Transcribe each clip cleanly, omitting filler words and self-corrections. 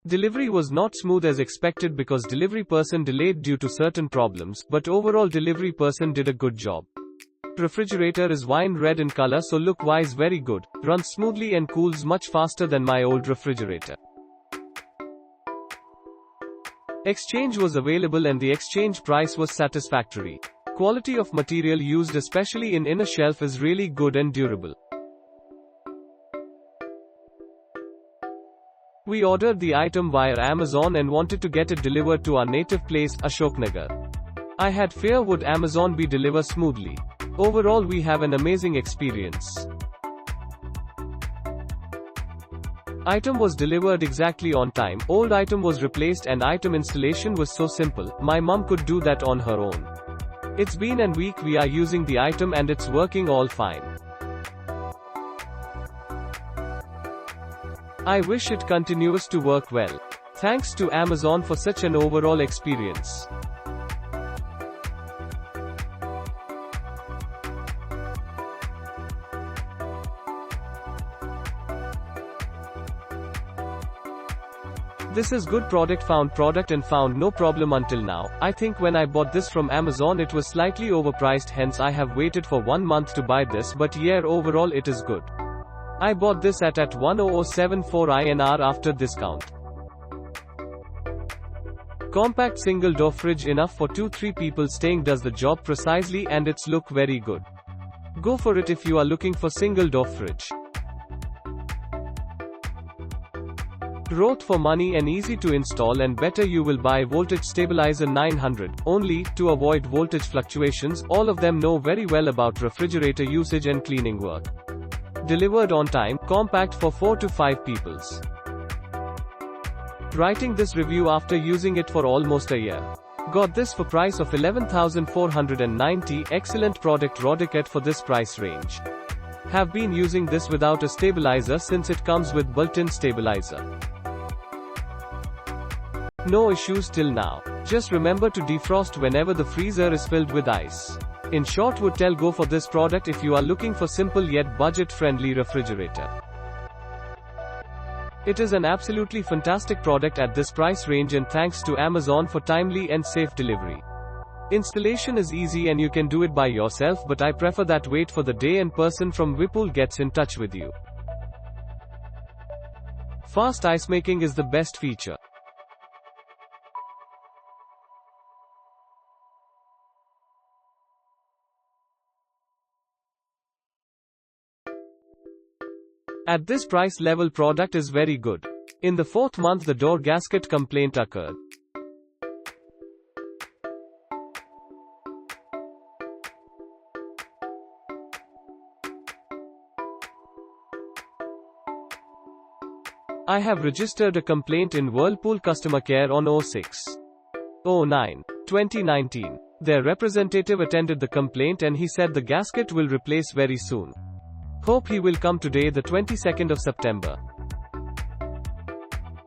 Delivery was not smooth as expected because delivery person delayed due to certain problems, but overall delivery person did a good job. Refrigerator is wine red in color, so look-wise very good, runs smoothly and cools much faster than my old refrigerator. Exchange was available and the exchange price was satisfactory. Quality of material used especially in inner shelf is really good and durable. We ordered the item via Amazon and wanted to get it delivered to our native place, Ashoknagar. I had fear would Amazon be delivered smoothly. Overall we have an amazing experience. Item was delivered exactly on time, old item was replaced and item installation was so simple, my mum could do that on her own. It's been a week we are using the item and it's working all fine. I wish it continues to work well. Thanks to Amazon for such an overall experience. This is good product, and found no problem until now. I think when I bought this from Amazon it was slightly overpriced, hence I have waited for 1 month to buy this, but yeah, overall it is good. I bought this at 10074 INR after discount. Compact single door fridge enough for 2-3 people staying, does the job precisely and its look very good. Go for it if you are looking for single door fridge. Growth for money and easy to install, and better you will buy voltage stabilizer 900, only, to avoid voltage fluctuations. All of them know very well about refrigerator usage and cleaning work. Delivered on time, compact for 4 to 5 peoples. Writing this review after using it for almost a year. Got this for price of 11,490, excellent product Rodicat for this price range. Have been using this without a stabilizer since it comes with built-in stabilizer. No issues till now. Just remember to defrost whenever the freezer is filled with ice. In short, would tell go for this product if you are looking for simple yet budget-friendly refrigerator. It is an absolutely fantastic product at this price range, and thanks to Amazon for timely and safe delivery. Installation is easy and you can do it by yourself, but I prefer that wait for the day and person from Whirlpool gets in touch with you. Fast ice making is the best feature. At this price level, product is very good. In the 4th month the door gasket complaint occurred. I have registered a complaint in Whirlpool customer care on 06/09/2019. Their representative attended the complaint and he said the gasket will replace very soon. Hope he will come today, the 22nd of September.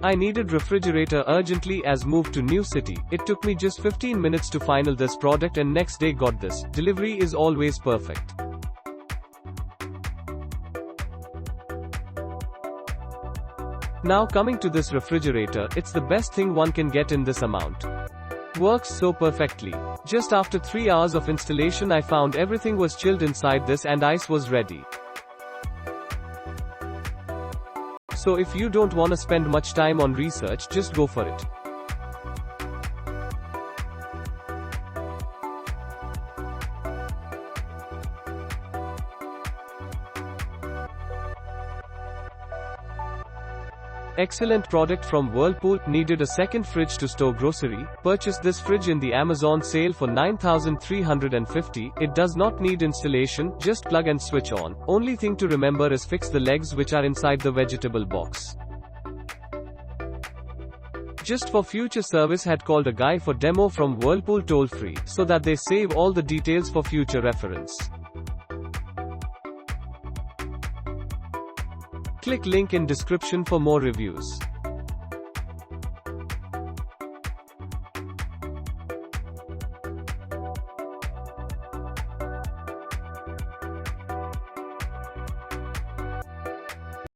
I needed refrigerator urgently as moved to new city. It took me just 15 minutes to final this product and next day got this. Delivery is always perfect. Now coming to this refrigerator, it's the best thing one can get in this amount. Works so perfectly. Just after 3 hours of installation I found everything was chilled inside this and ice was ready. So if you don't wanna spend much time on research, just go for it. Excellent product from Whirlpool. Needed a second fridge to store grocery. Purchased this fridge in the Amazon sale for 9,350. It does not need installation, just plug and switch on. Only thing to remember is fix the legs which are inside the vegetable box. Just for future service had called a guy for demo from Whirlpool toll free, so that they save all the details for future reference. Click link in description for more reviews.